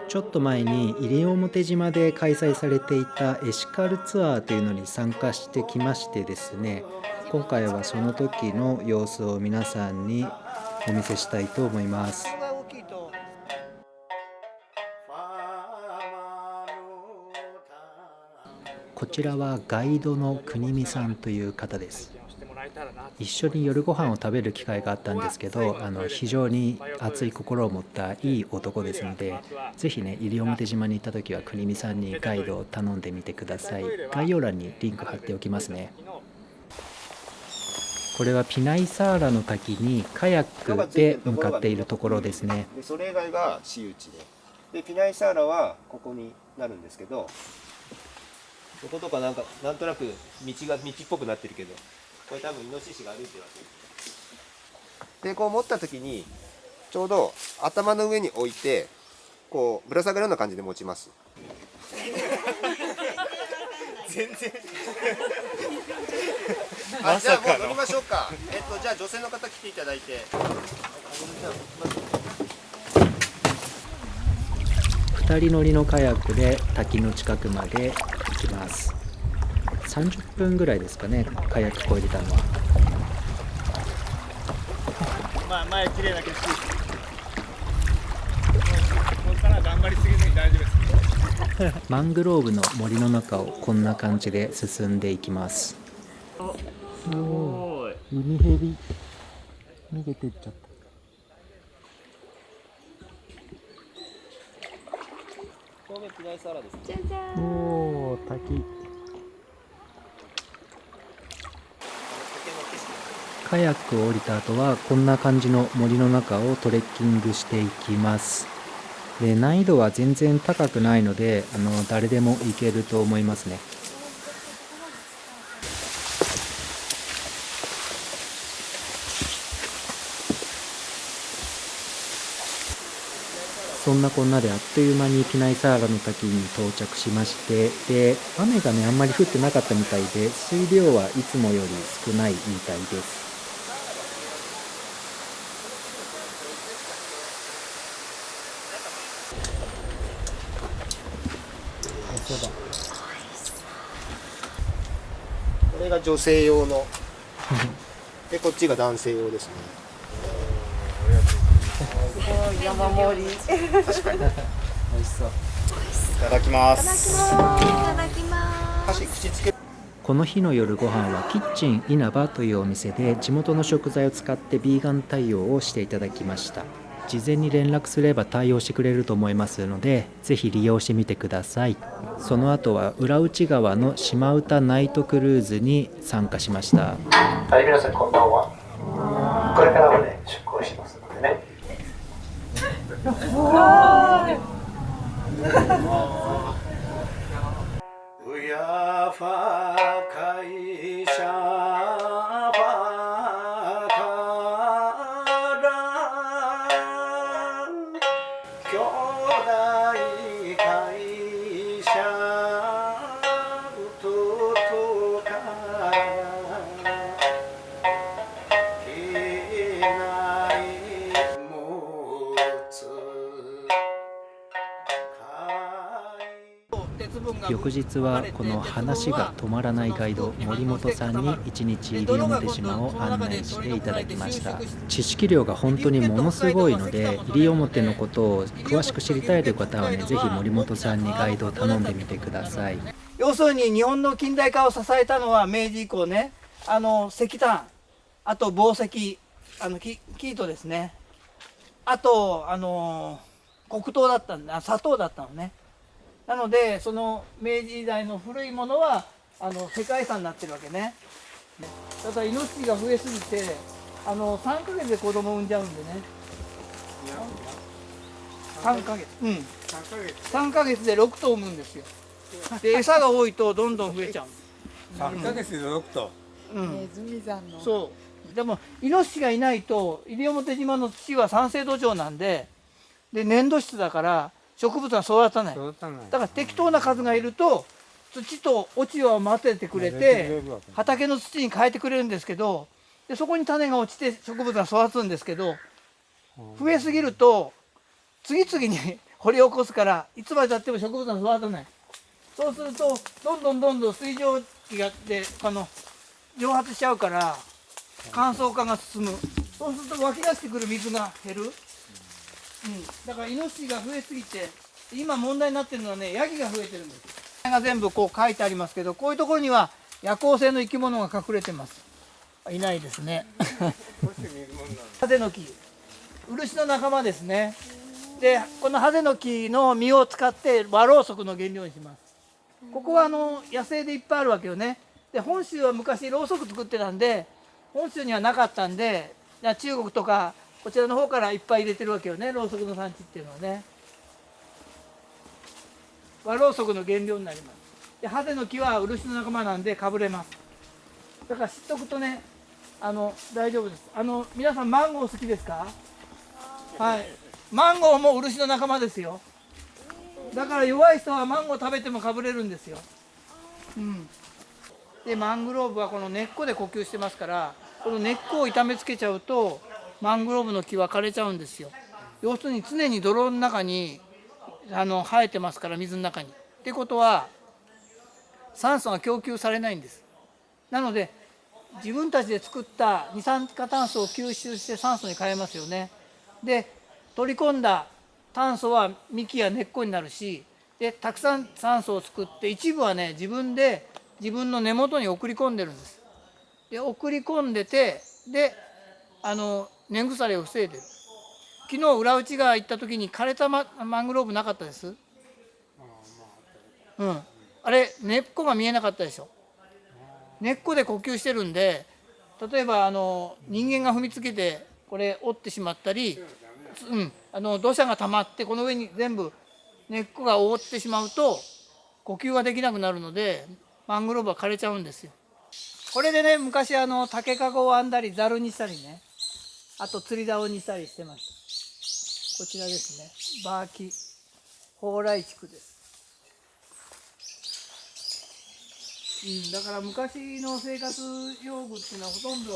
ちょっと前に西表島で開催されていたエシカルツアーというのに参加してきましてですね、今回はその時の様子を皆さんにお見せしたいと思います。こちらはガイドの国見さんという方です。一緒に夜ご飯を食べる機会があったんですけど、非常に熱い心を持ったいい男ですので、ぜひね、西表島に行った時は国見さんにガイドを頼んでみてください。概要欄にリンク貼っておきますね。これはピナイサーラの滝にカヤックで向かっているところですね。でそれ以外が私有地で、ピナイサーラはここになるんですけど、こことかなんとなく道っぽくなってるけど、これ多分イノシシが歩いてるわけで、こう持った時にちょうど頭の上に置いてこうぶら下がるような感じで持ちます。全然じゃあもう乗りましょうか。じゃあ女性の方来ていただいて、2人乗りのカヤックで滝の近くまで行きます。30分ぐらいですかね、カヤック越えれたのは。前綺麗な景色。ここから頑張りすぎずに大丈夫です。マングローブの森の中をこんな感じで進んでいきます。すごい。ウミヘビ逃げてっちゃった。じゃじゃーん。おー、滝。カヤックを降りた後はこんな感じの森の中をトレッキングしていきます。で、難易度は全然高くないので誰でも行けると思いますね。そんなこんなであっという間にピナイサーラの滝に到着しまして、で雨がねあんまり降ってなかったみたいで、水量はいつもより少ないみたいです。これが女性用ので、こっちが男性用ですね。すごい山盛り。確かに美味しそう。いただきます。いただきます。箸口つけ。この日の夜ご飯はキッチン稲葉というお店で地元の食材を使ってビーガン対応をしていただきました。事前に連絡すれば対応してくれると思いますので、ぜひ利用してみてください。その後は浦内川の島唄ナイトクルーズに参加しました。はい、皆さんこんばんは。これからもね、出港しますのでね。うやファ会社ファから兄弟会社とからけないもつ翌日はこの話が止まらないガイド森本さんに一日西表島を案内していただきました。知識量が本当にものすごいので、西表のことを詳しく知りたいという方はね、ぜひ森本さんにガイドを頼んでみてください。要するに日本の近代化を支えたのは明治以降ね、石炭、あと紡績、生糸ですね、あと黒糖だったんだ、砂糖だったのね。なのでその明治時代の古いものは世界遺産になってるわけね。ただイノシシが増えすぎて3ヶ月で子供産んじゃうんでね。3ヶ月、3ヶ月で6頭産むんですよ。で餌が多いとどんどん増えちゃう。3ヶ月で6頭。ネズミ山の。そう。でもイノシシがいないと西表島の土は酸性土壌なんで、粘土質だから植物が育たない。だから適当な数がいると土と落ち葉を混ぜてくれて畑の土に変えてくれるんですけど、でそこに種が落ちて植物が育つんですけど、増えすぎると次々に掘り起こすからいつまでたっても植物が育たない。そうするとどんどん水蒸気がで蒸発しちゃうから乾燥化が進む。そうすると湧き出してくる水が減る。だからイノシシが増えすぎて今問題になってるのはね、ヤギが増えてるんです。これが全部こう書いてありますけど、こういうところには夜行性の生き物が隠れてます。いないですね。ハゼの木、漆の仲間ですね。でこのハゼの木の実を使って和ろうそくの原料にします。ここは野生でいっぱいあるわけよね。で本州は昔ろうそく作ってたんで、本州にはなかったんで、中国とかこちらの方からいっぱい入れてるわけよね、ろうそくの産地っていうのはね。和ろうそくの原料になります。でハゼの木は漆の仲間なんでかぶれます。だから知っとくとね、大丈夫です。皆さんマンゴー好きですか？はい、マンゴーも漆の仲間ですよ。だから弱い人はマンゴー食べてもかぶれるんですよ。でマングローブはこの根っこで呼吸してますから、この根っこを痛めつけちゃうとマングローブの木は枯れちゃうんですよ。要するに常に泥の中に生えてますから、水の中に。ってことは酸素が供給されないんです。なので自分たちで作った二酸化炭素を吸収して酸素に変えますよね。で取り込んだ炭素は幹や根っこになるし、でたくさん酸素を作って一部はね自分の根元に送り込んでるんです。で送り込んでて、で根腐れを防いでる。昨日裏内側行った時に枯れたマングローブなかったです？あれ根っこが見えなかったでしょ。根っこで呼吸してるんで、例えば人間が踏みつけてこれ折ってしまったり、土砂が溜まってこの上に全部根っこが覆ってしまうと呼吸ができなくなるので、マングローブは枯れちゃうんですよ。これでね、昔竹かごを編んだりざるにしたりね、あと釣り竿にしたりしてました。こちらですね、バーキ蓬莱地区です。だから昔の生活用具っていうのはほとんど、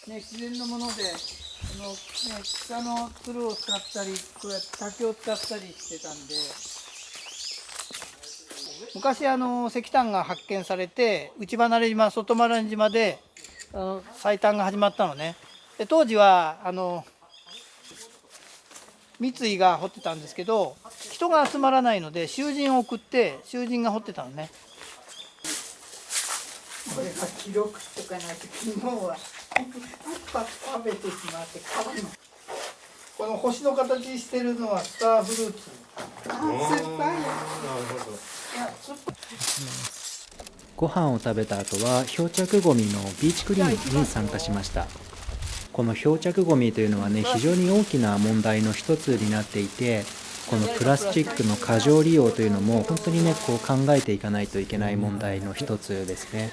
ね、自然のもので草のつるを使ったり、こうやって竹を使ったりしてたんで、昔石炭が発見されて内離島、外離島で採炭が始まったのね。で当時は三井が掘ってたんですけど、人が集まらないので囚人を送って囚人が掘ってたのね。これが記録とかないと昨日はパク食べてしまってこの星の形してるのはスターフルーツ。酸っぱい。なるほど。ご飯を食べた後は漂着ゴミのビーチクリーンに参加しました。この漂着ゴミというのはね、非常に大きな問題の一つになっていて、このプラスチックの過剰利用というのも本当にね、こう考えていかないといけない問題の一つですね。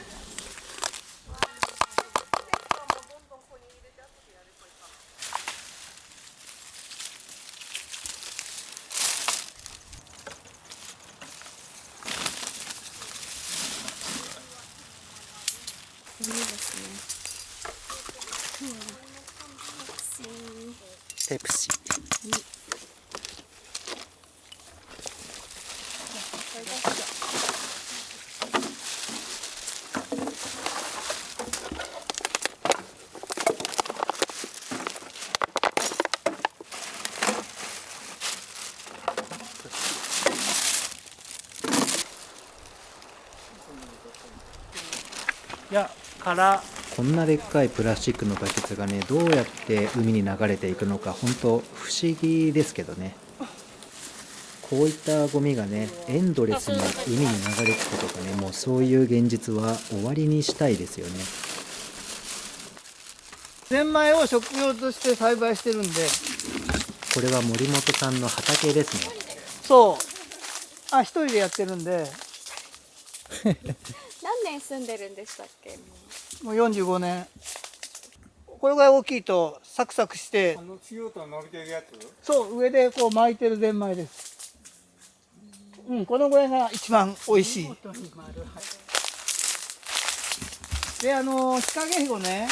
ペプシ。こんなでっかいプラスチックのバケツがね、どうやって海に流れていくのか本当不思議ですけどね。こういったゴミがね、エンドレスに海に流れ着くとかね、もうそういう現実は終わりにしたいですよね。ゼンマイを食用として栽培してるんで。これは森本さんの畑ですね。そう。一人でやってるんで。何年住んでるんでしたっけ？もう45年。これぐらい大きいとサクサクして。塩と伸びてるやつ？そう、上でこう巻いてるゼンマイです。このぐらいが一番美味しい。で、ヒカゲヒゴね、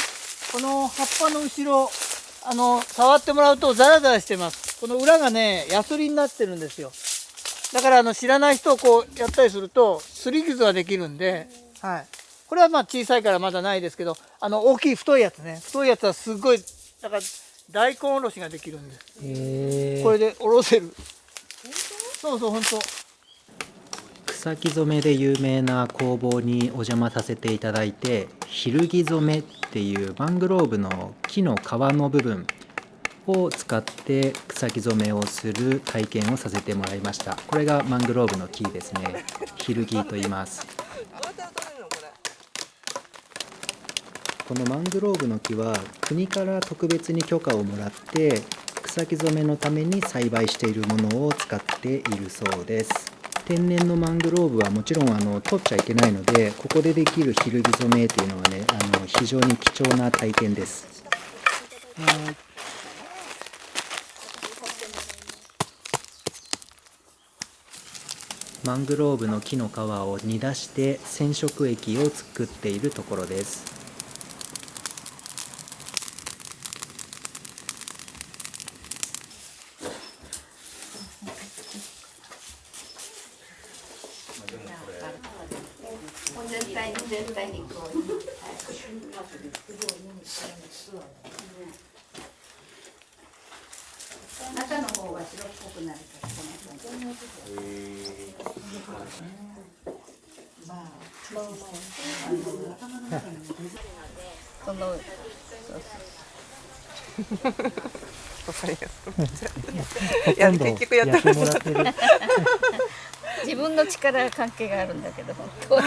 この葉っぱの後ろ触ってもらうとザラザラしてます。この裏がねヤスリになってるんですよ。だから知らない人をこうやったりすると擦り傷ができるんで、はい、これはまあ小さいからまだないですけど、大きい太いやつね、太いやつはすごいだから大根おろしができるんです。これでおろせる。そうそう、本当。草木染めで有名な工房にお邪魔させていただいて、ヒルギ染めっていうマングローブの木の皮の部分を使って草木染めをする体験をさせてもらいました。これがマングローブの木ですね。ヒルギと言います。このマングローブの木は国から特別に許可をもらって草木染めのために栽培しているものを使っているそうです。天然のマングローブはもちろん取っちゃいけないので、ここでできるヒルギ染めっていうのはね非常に貴重な体験です。マングローブの木の皮を煮出して染色液を作っているところです。全体にこう、中の方は白っぽくなるからこのそのいや結局やってもらってる。自分の力関係があるんだけど、本当は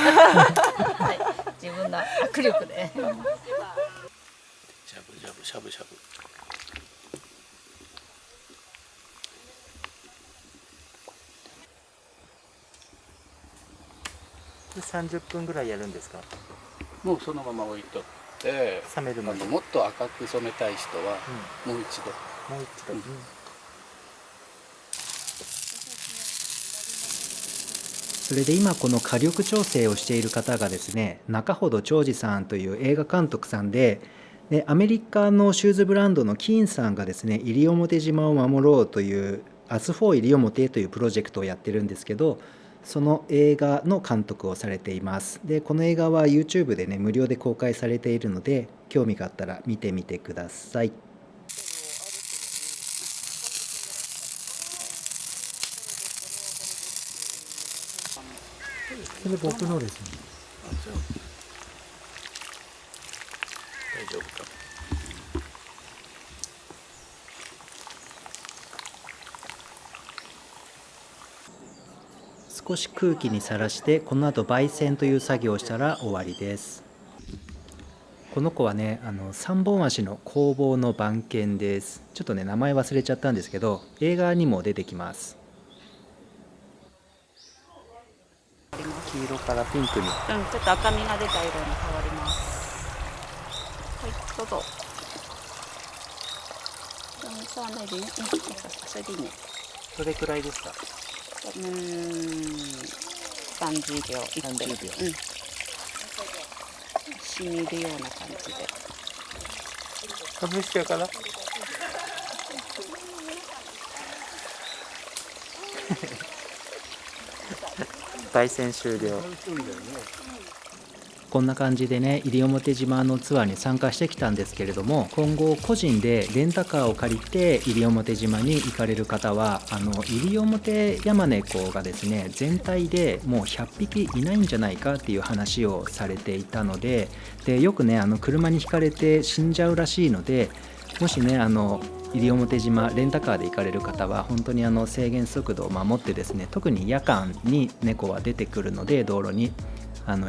い、自分の握力で。しゃぶしゃぶしゃぶしゃぶ。30分ぐらいやるんですか？もうそのまま置いとって冷めるまで。もっと赤く染めたい人はもう一度、もう一度。それで今この火力調整をしている方がですね、中程長治さんという映画監督さんで、アメリカのシューズブランドのキーンさんがですね、西表島を守ろうというアスフォー西表というプロジェクトをやってるんですけど、その映画の監督をされています。で、この映画は YouTube でね無料で公開されているので、興味があったら見てみてください。それ僕のですね。大丈夫か。少し空気にさらして、この後焙煎という作業をしたら終わりです。この子はね3本足の工房の番犬です。ちょっとね名前忘れちゃったんですけど、映画にも出てきます。黄色からピンクに。ちょっと赤みが出た色に変わります。はい、どうぞ。そうはないでね。それでいいね。どれくらいですか？30秒。30秒。染みるような感じで。かぶしちゃうかな。焙煎終了。こんな感じでね西表島のツアーに参加してきたんですけれども、今後個人でレンタカーを借りて西表島に行かれる方は西表ヤマネコがですね全体でもう100匹いないんじゃないかっていう話をされていたので、よくね車にひかれて死んじゃうらしいので、もしね西表島レンタカーで行かれる方は本当に制限速度を守ってですね、特に夜間に猫は出てくるので道路に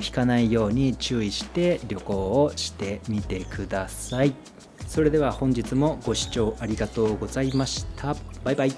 引かないように注意して旅行をしてみてください。それでは本日もご視聴ありがとうございました。バイバイ。